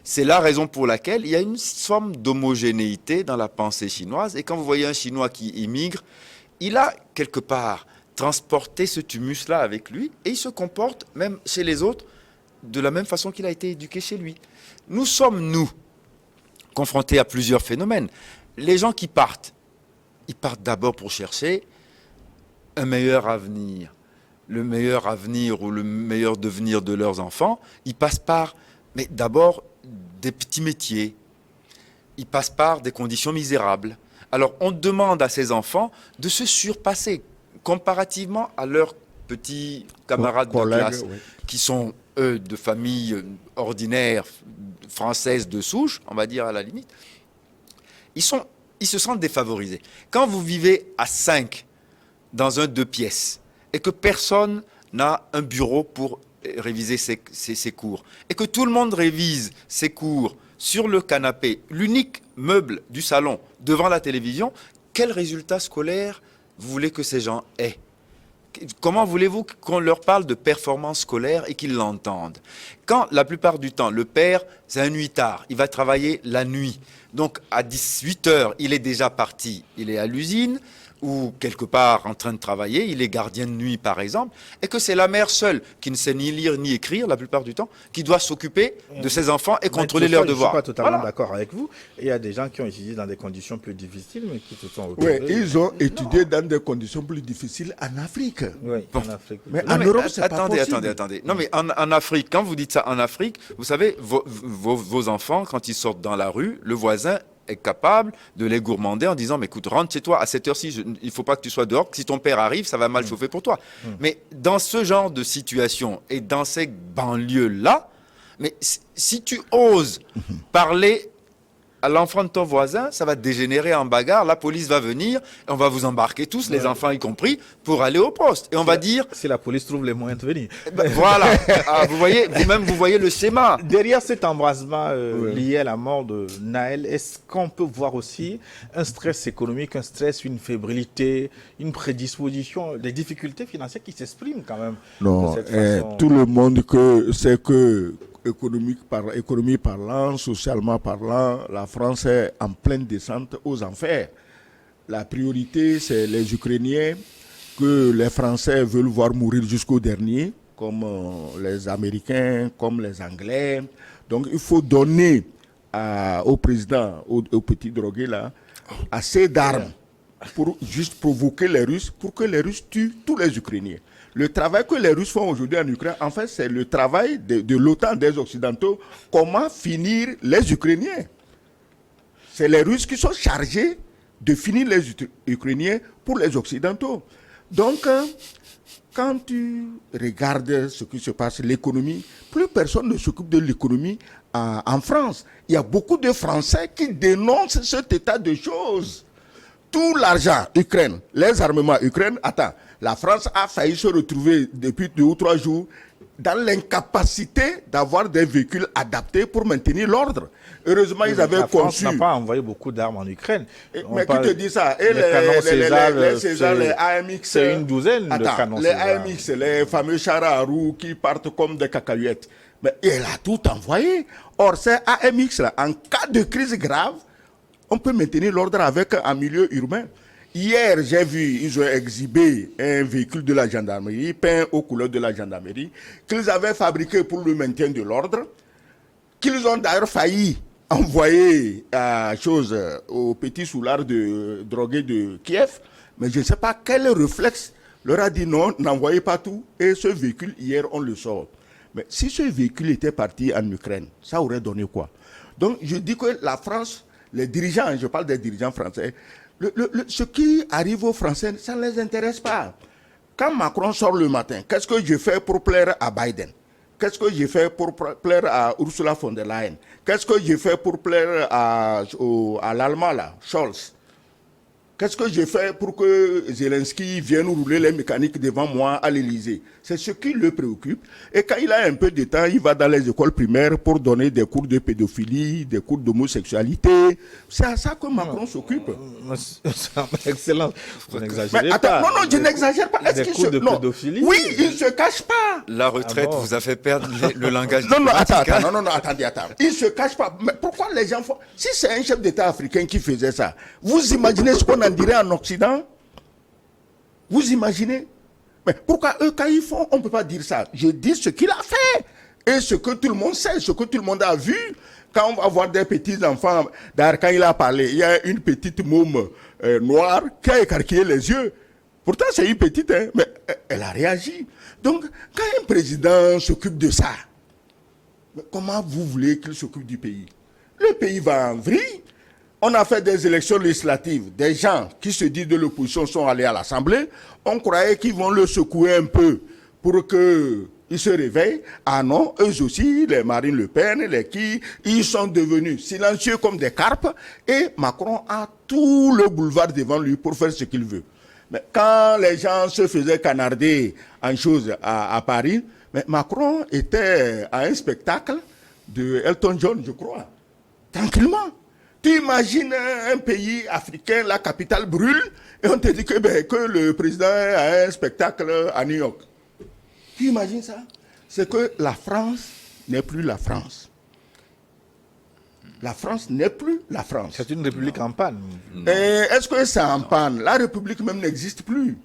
C'est la raison pour laquelle il y a une forme d'homogénéité dans la pensée chinoise. Et quand vous voyez un Chinois qui immigre, il a quelque part transporté ce humus-là avec lui et il se comporte, même chez les autres, de la même façon qu'il a été éduqué chez lui. Nous sommes, nous, confrontés à plusieurs phénomènes. Les gens qui partent, ils partent d'abord pour chercher un meilleur avenir. Le meilleur avenir ou le meilleur devenir de leurs enfants, ils passent par, mais d'abord, des petits métiers. Ils passent par des conditions misérables. Alors, on demande à ces enfants de se surpasser comparativement à leurs petits camarades de classe, qui sont, eux, de familles ordinaires, françaises de souche, on va dire à la limite. Ils se sentent défavorisés. Quand vous vivez à 5 dans un 2 pièces et que personne n'a un bureau pour réviser ses cours et que tout le monde révise ses cours sur le canapé, l'unique meuble du salon devant la télévision, quel résultat scolaire vous voulez que ces gens aient? Comment voulez-vous qu'on leur parle de performance scolaire et qu'ils l'entendent? Quand, la plupart du temps, le père, c'est un nuitard, il va travailler la nuit. Donc, à 18 heures, il est déjà parti, il est à l'usine ou quelque part en train de travailler, il est gardien de nuit par exemple, et que c'est la mère seule, qui ne sait ni lire ni écrire la plupart du temps, qui doit s'occuper de ses enfants et contrôler leurs devoirs. Je ne suis pas totalement d'accord avec vous. Il y a des gens qui ont étudié dans des conditions plus difficiles, mais qui se sont retrouvés. Oui, ils ont étudié dans des conditions plus difficiles en Afrique. Oui, en Afrique. Mais en Europe, c'est pas possible. Attendez. Non, mais en Afrique, quand vous dites ça en Afrique, vous savez, vos enfants, quand ils sortent dans la rue, le voisin est capable de les gourmander en disant mais écoute, rentre chez toi à cette heure-ci, il ne faut pas que tu sois dehors, si ton père arrive, ça va mal chauffer pour toi. Mais dans ce genre de situation et dans ces banlieues-là, mais si tu oses parler à l'enfant de ton voisin, ça va dégénérer en bagarre, la police va venir, et on va vous embarquer tous, les enfants y compris, pour aller au poste. Et on va dire... Si la police trouve les moyens de venir. Voilà. Vous voyez, vous-même, vous voyez le schéma. Derrière cet embrasement lié à la mort de Naël, est-ce qu'on peut voir aussi un stress économique, un stress, une fébrilité, une prédisposition, des difficultés financières qui s'expriment quand même Non, de cette façon? tout le monde sait que économie parlant, socialement parlant, la France est en pleine descente aux enfers. La priorité, c'est les Ukrainiens que les Français veulent voir mourir jusqu'au dernier, comme les Américains, comme les Anglais. Donc il faut donner au président, au petit drogué là, assez d'armes pour juste provoquer les Russes, pour que les Russes tuent tous les Ukrainiens. Le travail que les Russes font aujourd'hui en Ukraine, en fait, c'est le travail de l'OTAN, des Occidentaux, comment finir les Ukrainiens. C'est les Russes qui sont chargés de finir les Ukrainiens pour les Occidentaux. Donc, quand tu regardes ce qui se passe, l'économie, plus personne ne s'occupe de l'économie en France. Il y a beaucoup de Français qui dénoncent cet état de choses. Tout l'argent, Ukraine, les armements, Ukraine, attends, la France a failli se retrouver depuis 2 ou 3 jours dans l'incapacité d'avoir des véhicules adaptés pour maintenir l'ordre. Heureusement, ils avaient la France conçu... n'a pas envoyé beaucoup d'armes en Ukraine. Mais qui te dit ça? Et canons César, César, les AMX... C'est une douzaine de canons les César. AMX, les fameux chars à roues qui partent comme des cacahuètes. Mais elle a tout envoyé. Or, ces AMX, là, en cas de crise grave, on peut maintenir l'ordre avec un milieu urbain. Hier, j'ai vu, ils ont exhibé un véhicule de la gendarmerie, peint aux couleurs de la gendarmerie, qu'ils avaient fabriqué pour le maintien de l'ordre, qu'ils ont d'ailleurs failli envoyer au petit soulard de drogués de Kiev, mais je ne sais pas quel réflexe leur a dit non, n'envoyez pas tout, et ce véhicule, hier, on le sort. Mais si ce véhicule était parti en Ukraine, ça aurait donné quoi? Donc, je dis que la France, les dirigeants, je parle des dirigeants français, ce qui arrive aux Français, ça ne les intéresse pas. Quand Macron sort le matin, qu'est-ce que je fais pour plaire à Biden? Qu'est-ce que j'ai fait pour plaire à Ursula von der Leyen? Qu'est-ce que j'ai fait pour plaire à l'Allemand, là, Scholz? Qu'est-ce que j'ai fait pour que Zelensky vienne rouler les mécaniques devant moi à l'Élysée? C'est ce qui le préoccupe. Et quand il a un peu de temps, il va dans les écoles primaires pour donner des cours de pédophilie, des cours d'homosexualité. C'est à ça que Macron s'occupe. Excellent. Vous n'exagérez Mais attends, pas. non, je n'exagère pas. Des cours de pédophilie? Oui, il ne se cache pas. La retraite vous a fait perdre le langage Non, diplomatique, hein. attendez. Il ne se cache pas. Mais pourquoi les gens font... Si c'est un chef d'État africain qui faisait ça, vous imaginez ce qu'on en dirait en Occident? Vous imaginez? Mais pourquoi eux, quand ils font, on ne peut pas dire ça? Je dis ce qu'il a fait. Et ce que tout le monde sait, ce que tout le monde a vu. Quand on va voir des petits enfants, d'ailleurs, quand il a parlé, il y a une petite môme noire qui a écarquillé les yeux. Pourtant, c'est une petite, hein, mais elle a réagi. Donc, quand un président s'occupe de ça, comment vous voulez qu'il s'occupe du pays? Le pays va en vrille. On a fait des élections législatives. Des gens qui se disent de l'opposition sont allés à l'Assemblée. On croyait qu'ils vont le secouer un peu pour qu'ils se réveillent. Ah non, eux aussi, les Marine Le Pen, ils sont devenus silencieux comme des carpes. Et Macron a tout le boulevard devant lui pour faire ce qu'il veut. Mais quand les gens se faisaient canarder en chose à Paris, mais Macron était à un spectacle de Elton John, je crois. Tranquillement. Tu imagines un pays africain, la capitale brûle, et on te dit que le président a un spectacle à New York. Tu imagines ça? C'est que la France n'est plus la France. La France n'est plus la France. C'est une république en panne. Est-ce que c'est en panne? La république même n'existe plus.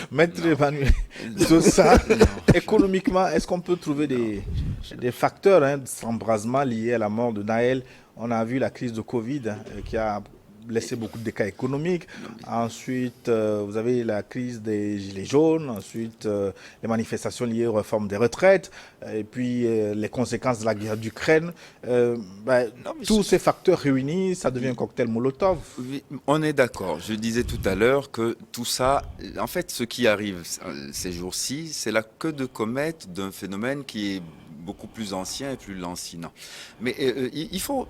Maître Emmanuel, tout ça, économiquement, est-ce qu'on peut trouver des facteurs d'embrasement liés à la mort de Naël? On a vu la crise de Covid qui a laissé beaucoup de cas économiques. Ensuite, vous avez la crise des gilets jaunes. Ensuite, les manifestations liées aux réformes des retraites. Et puis, les conséquences de la guerre d'Ukraine. Tous ces facteurs réunis, ça devient un cocktail Molotov. Oui, on est d'accord. Je disais tout à l'heure que tout ça, en fait, ce qui arrive ces jours-ci, c'est la queue de comète d'un phénomène qui est beaucoup plus ancien et plus lancinant. Mais il faut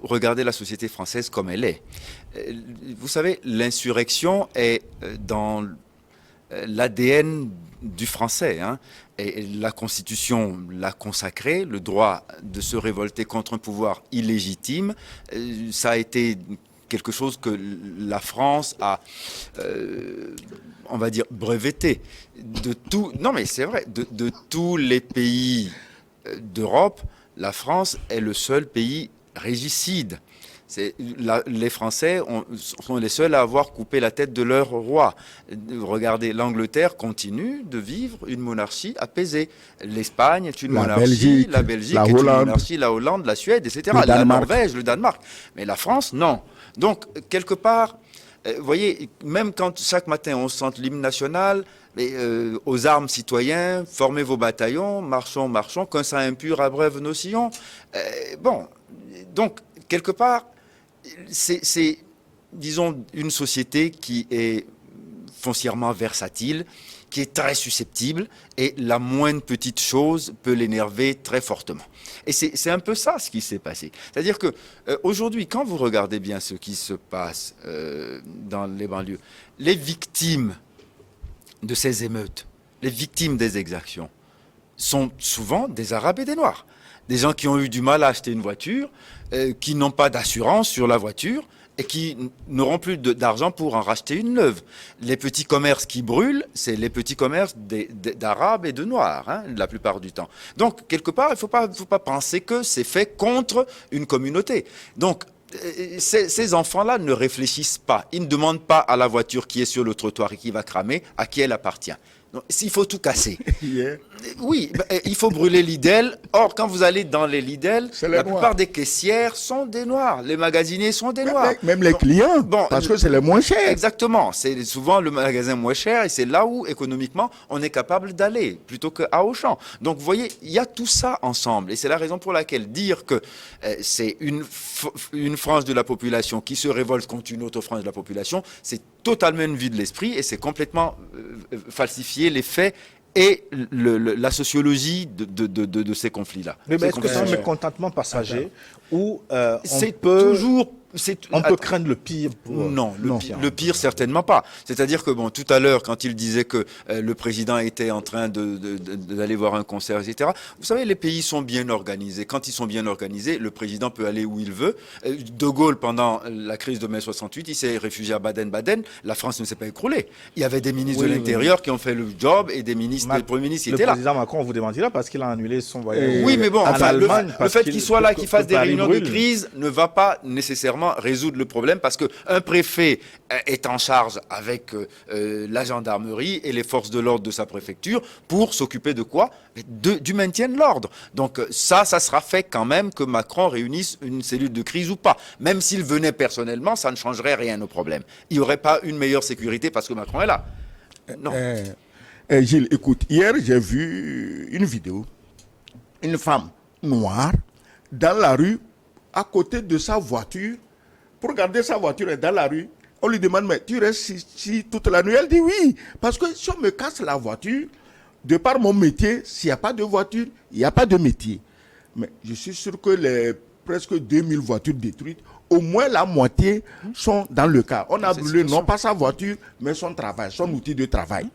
regarder la société française comme elle est. Vous savez, l'insurrection est dans l'ADN du français, hein, et la Constitution l'a consacré, le droit de se révolter contre un pouvoir illégitime. Ça a été quelque chose que la France a, on va dire, breveté. Non mais c'est vrai, de tous les pays d'Europe, la France est le seul pays régicide. Les Français sont les seuls à avoir coupé la tête de leur roi. Regardez, l'Angleterre continue de vivre une monarchie apaisée. L'Espagne est une monarchie, la Belgique est une monarchie, la Hollande, la Suède, etc. La Norvège, le Danemark. Mais la France, non. Donc, quelque part, vous voyez, même quand chaque matin on chante l'hymne national, aux armes citoyens, formez vos bataillons, marchons, marchons, qu'un sang impur abreuve nos sillons. Bon, donc, quelque part, c'est, disons, une société qui est foncièrement versatile, qui est très susceptible, et la moindre petite chose peut l'énerver très fortement. Et c'est un peu ça ce qui s'est passé. C'est-à-dire que aujourd'hui, quand vous regardez bien ce qui se passe dans les banlieues, les victimes de ces émeutes, les victimes des exactions, sont souvent des Arabes et des Noirs. Des gens qui ont eu du mal à acheter une voiture, qui n'ont pas d'assurance sur la voiture et qui n'auront plus d'argent pour en racheter une neuve. Les petits commerces qui brûlent, c'est les petits commerces d'Arabes et de Noirs, hein, la plupart du temps. Donc, quelque part, il ne faut pas penser que c'est fait contre une communauté. Donc, ces enfants-là ne réfléchissent pas. Ils ne demandent pas à la voiture qui est sur le trottoir et qui va cramer à qui elle appartient. Donc, s'il faut tout casser. Yeah. Oui, il faut brûler Lidl. Or, quand vous allez dans les Lidl, la plupart des caissières sont des Noirs. Les magasiniers sont des Noirs. Même les clients, parce que c'est le moins cher. Exactement. C'est souvent le magasin moins cher et c'est là où, économiquement, on est capable d'aller, plutôt qu'à Auchan. Donc, vous voyez, il y a tout ça ensemble. Et c'est la raison pour laquelle dire que c'est une frange de la population qui se révolte contre une autre frange de la population, c'est totalement une vue de l'esprit et c'est complètement falsifier les faits et la sociologie de ces conflits-là. Mais est-ce que c'est un mécontentement passager ou on peut craindre le pire Non, le pire certainement pas. C'est-à-dire que tout à l'heure, quand il disait que le président était en train d'aller voir un concert, etc. Vous savez, les pays sont bien organisés. Quand ils sont bien organisés, le président peut aller où il veut. De Gaulle, pendant la crise de mai 68, il s'est réfugié à Baden-Baden. La France ne s'est pas écroulée. Il y avait des ministres de l'Intérieur qui ont fait le job et des ministres, des premiers ministres qui étaient là. Le président Macron, vous démentira là parce qu'il a annulé son voyage. Oui, mais bon, le fait qu'il soit là, qu'il fasse des réunions de crise crise ne va pas nécessairement résoudre le problème parce qu'un préfet est en charge avec la gendarmerie et les forces de l'ordre de sa préfecture pour s'occuper de quoi? Du maintien de l'ordre. Donc ça sera fait quand même que Macron réunisse une cellule de crise ou pas. Même s'il venait personnellement, ça ne changerait rien au problème. Il n'y aurait pas une meilleure sécurité parce que Macron est là. Non. Gilles, écoute, hier j'ai vu une vidéo, une femme noire dans la rue, à côté de sa voiture, pour garder sa voiture dans la rue. On lui demande, mais tu restes ici toute la nuit? Elle dit oui, parce que si on me casse la voiture, de par mon métier, s'il n'y a pas de voiture, il n'y a pas de métier. Mais je suis sûr que les presque 2000 voitures détruites, au moins la moitié sont dans le cas. On a brûlé non pas sa voiture, mais son travail, son outil de travail.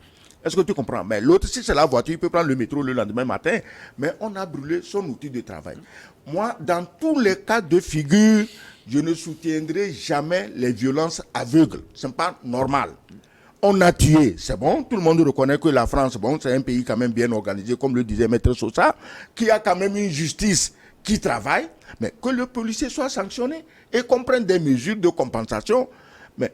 Est-ce que tu comprends? Mais l'autre, si c'est la voiture, il peut prendre le métro le lendemain matin, mais on a brûlé son outil de travail. Moi, dans tous les cas de figure, je ne soutiendrai jamais les violences aveugles. Ce n'est pas normal. On a tué, c'est bon, tout le monde reconnaît que la France, bon, c'est un pays quand même bien organisé, comme le disait Maître Sosa, qui a quand même une justice qui travaille, mais que le policier soit sanctionné et qu'on prenne des mesures de compensation. Mais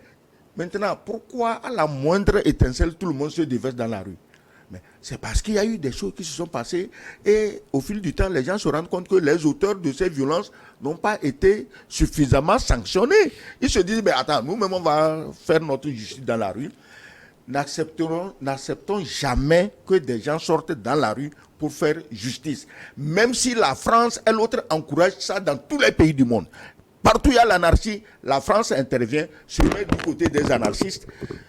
maintenant, pourquoi à la moindre étincelle, tout le monde se déverse dans la rue? Mais c'est parce qu'il y a eu des choses qui se sont passées et au fil du temps, les gens se rendent compte que les auteurs de ces violences n'ont pas été suffisamment sanctionnés. Ils se disent, mais attends, nous-mêmes, on va faire notre justice dans la rue. N'acceptons jamais que des gens sortent dans la rue pour faire justice. Même si la France et l'autre encouragent ça dans tous les pays du monde. Partout où il y a l'anarchie, la France intervient, se met du côté des anarchistes.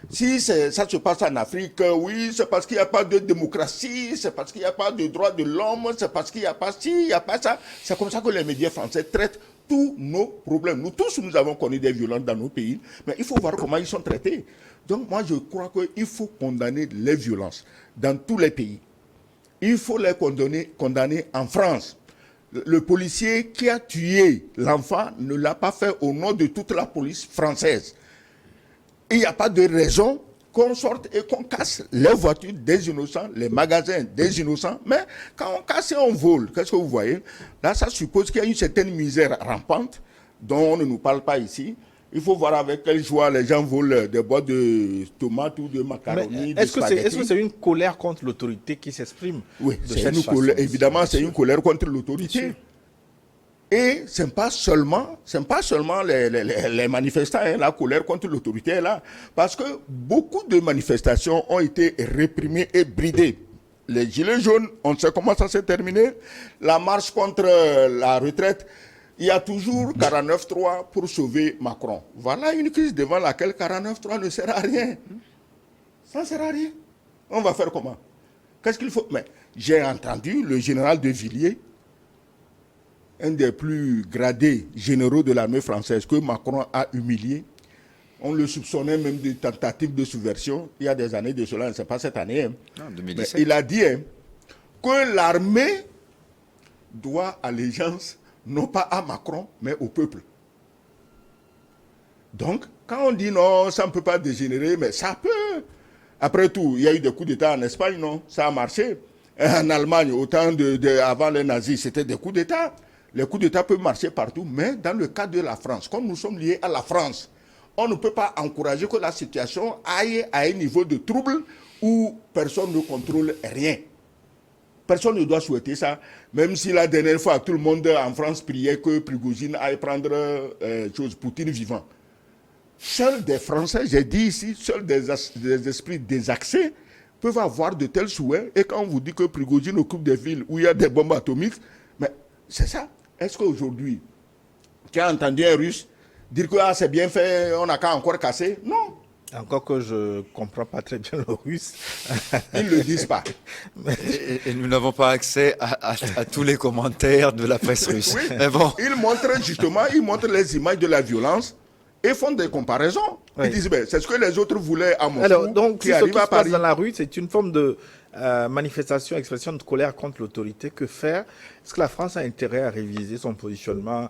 Si ça se passe en Afrique, oui, c'est parce qu'il n'y a pas de démocratie, c'est parce qu'il n'y a pas de droits de l'homme, c'est parce qu'il n'y a pas ci, il n'y a pas ça. C'est comme ça que les médias français traitent tous nos problèmes. Nous tous, nous avons connu des violences dans nos pays, mais il faut voir comment ils sont traités. Donc moi, je crois qu'il faut condamner les violences dans tous les pays. Il faut les condamner en France. Le policier qui a tué l'enfant ne l'a pas fait au nom de toute la police française. Il n'y a pas de raison qu'on sorte et qu'on casse les voitures des innocents, les magasins des innocents. Mais quand on casse et on vole, qu'est-ce que vous voyez? Là, ça suppose qu'il y a une certaine misère rampante dont on ne nous parle pas ici. Il faut voir avec quelle joie les gens volent des boîtes de tomates ou de macaroni, est-ce que c'est une colère contre l'autorité qui s'exprime? Oui, de c'est cette une façon? colère, évidemment, c'est Bien une sûr. colère contre Bien l'autorité. sûr. Et ce n'est pas seulement les manifestants, hein, la colère contre l'autorité est là. Parce que beaucoup de manifestations ont été réprimées et bridées. Les Gilets jaunes, on sait comment ça s'est terminé. La marche contre la retraite, il y a toujours 49-3 pour sauver Macron. Voilà une crise devant laquelle 49-3 ne sert à rien. Ça ne sert à rien. On va faire comment? Qu'est-ce qu'il faut? Mais j'ai entendu le général de Villiers, un des plus gradés généraux de l'armée française que Macron a humilié. On le soupçonnait même de tentative de subversion il y a des années de cela, ce n'est pas cette année. Hein. Non, Mais 2017. il a dit hein, que l'armée doit allégeance non pas à Macron, mais au peuple. Donc, quand on dit non, ça ne peut pas dégénérer, mais ça peut. Après tout, il y a eu des coups d'État en Espagne, non? Ça a marché. En Allemagne, avant les nazis, c'était des coups d'État. Les coups d'État peuvent marcher partout, mais dans le cas de la France, comme nous sommes liés à la France, on ne peut pas encourager que la situation aille à un niveau de trouble où personne ne contrôle rien. Personne ne doit souhaiter ça, même si la dernière fois, tout le monde en France priait que Prigozhin aille prendre Poutine vivant. Seuls des Français, j'ai dit ici, seuls des esprits désaxés peuvent avoir de tels souhaits. Et quand on vous dit que Prigozhin occupe des villes où il y a des bombes atomiques, mais c'est ça. Est-ce qu'aujourd'hui, tu as entendu un Russe dire que c'est bien fait, on n'a qu'à encore casser? Non. Encore que je ne comprends pas très bien le russe. Ils ne le disent pas. Et nous n'avons pas accès à tous les commentaires de la presse russe. Oui. Mais bon. Ils montrent les images de la violence et font des comparaisons. Oui. Ils disent, ben, c'est ce que les autres voulaient à Moscou, Alors, donc, qui si ce arrive qui à se passe Paris. dans la rue, c'est une forme de manifestation, expression de colère contre l'autorité. Que faire? Est-ce que la France a intérêt à réviser son positionnement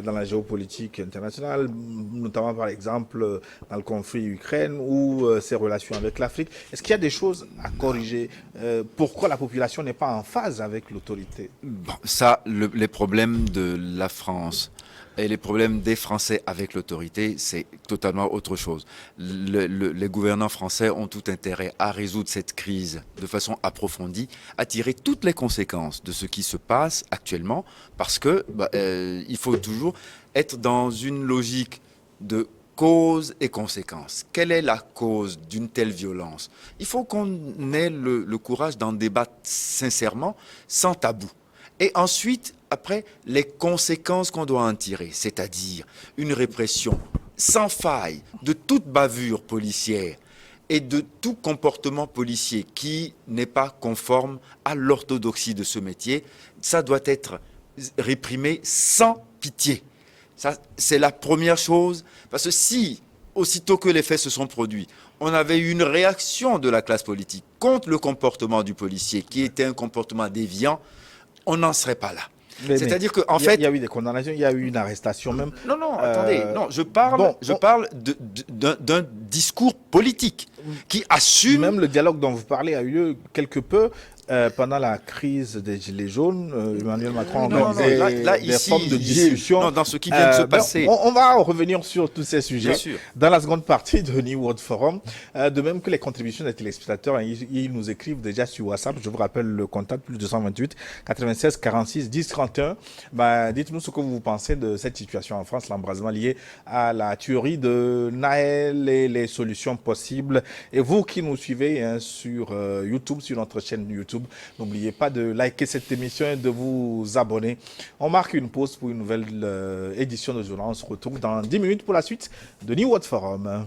dans la géopolitique internationale, notamment par exemple dans le conflit Ukraine ou ses relations avec l'Afrique? Est-ce qu'il y a des choses à corriger? Pourquoi la population n'est pas en phase avec l'autorité? Bon, ça, les problèmes de la France et les problèmes des Français avec l'autorité, c'est totalement autre chose. Les gouvernants français ont tout intérêt à résoudre cette crise de façon approfondie, à tirer toutes les conséquences de ce qui se passe actuellement, parce que il faut toujours être dans une logique de cause et conséquences. Quelle est la cause d'une telle violence? Il faut qu'on ait le courage d'en débattre sincèrement, sans tabou. Et ensuite, après, les conséquences qu'on doit en tirer, c'est-à-dire une répression sans faille de toute bavure policière et de tout comportement policier qui n'est pas conforme à l'orthodoxie de ce métier, ça doit être réprimé sans pitié. Ça, c'est la première chose, parce que si, aussitôt que les faits se sont produits, on avait eu une réaction de la classe politique contre le comportement du policier, qui était un comportement déviant, on n'en serait pas là. C'est-à-dire qu'en fait... Il y a eu des condamnations, il y a eu une arrestation même. Non, attendez, non, je parle d'un discours politique qui assume... Même le dialogue dont vous parlez a eu lieu quelque peu pendant la crise des Gilets jaunes. Emmanuel Macron a organisé des formes de discussion. Non, dans ce qui vient de se passer. On va revenir sur tous ces sujets Bien sûr. dans la seconde partie de New World Forum. De même que les contributions des téléspectateurs, hein, ils nous écrivent déjà sur WhatsApp. Je vous rappelle le contact plus 228 96 46 10 31. Dites-nous ce que vous pensez de cette situation en France, l'embrasement lié à la tuerie de Naël et les solutions possibles. Et vous qui nous suivez hein, sur YouTube, sur notre chaîne YouTube, n'oubliez pas de liker cette émission et de vous abonner. On marque une pause pour une nouvelle édition de journal. On se retrouve dans 10 minutes pour la suite de New World Forum.